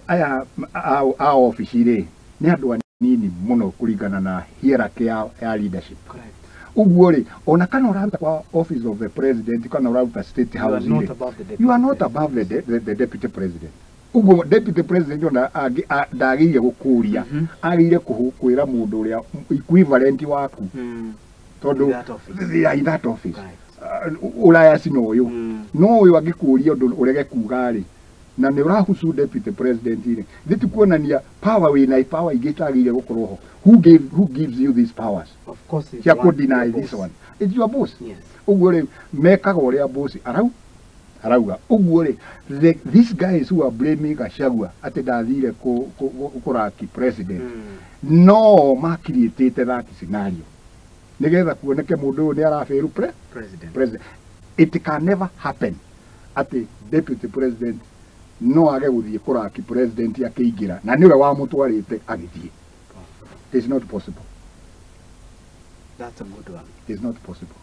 aya a office ni andu anini muno kuringana na hierarchy ya leadership. Correct. Uguo ri ona kana uraruta kwa office of the president kana uraruta state house, you are not above the deputy president. Uguo deputy president ona ndagire gukuria agire kwira mundu uria equivalent waku tondu in that office uraya sino uyu no uyu agikuria undu urege kuga ri na ni urahusu deputy president ri thitu kuonania power wina power igitagire gukorwo who gives you these powers? Of course it's you could deny this one. It's your boss. Yes. Uguo ri mekaga uria boss arauga uguo ri these guys who are blaming Gachagua ati ndathire kuraki president no makirietete that scenario nigetha kuoneke mundu uyu ni arafiru president. It can never happen ati deputy president no age guthie kuraki president akiingira na niwe wa mutwarite agithie. It's not possible. That's a good one. It's not possible.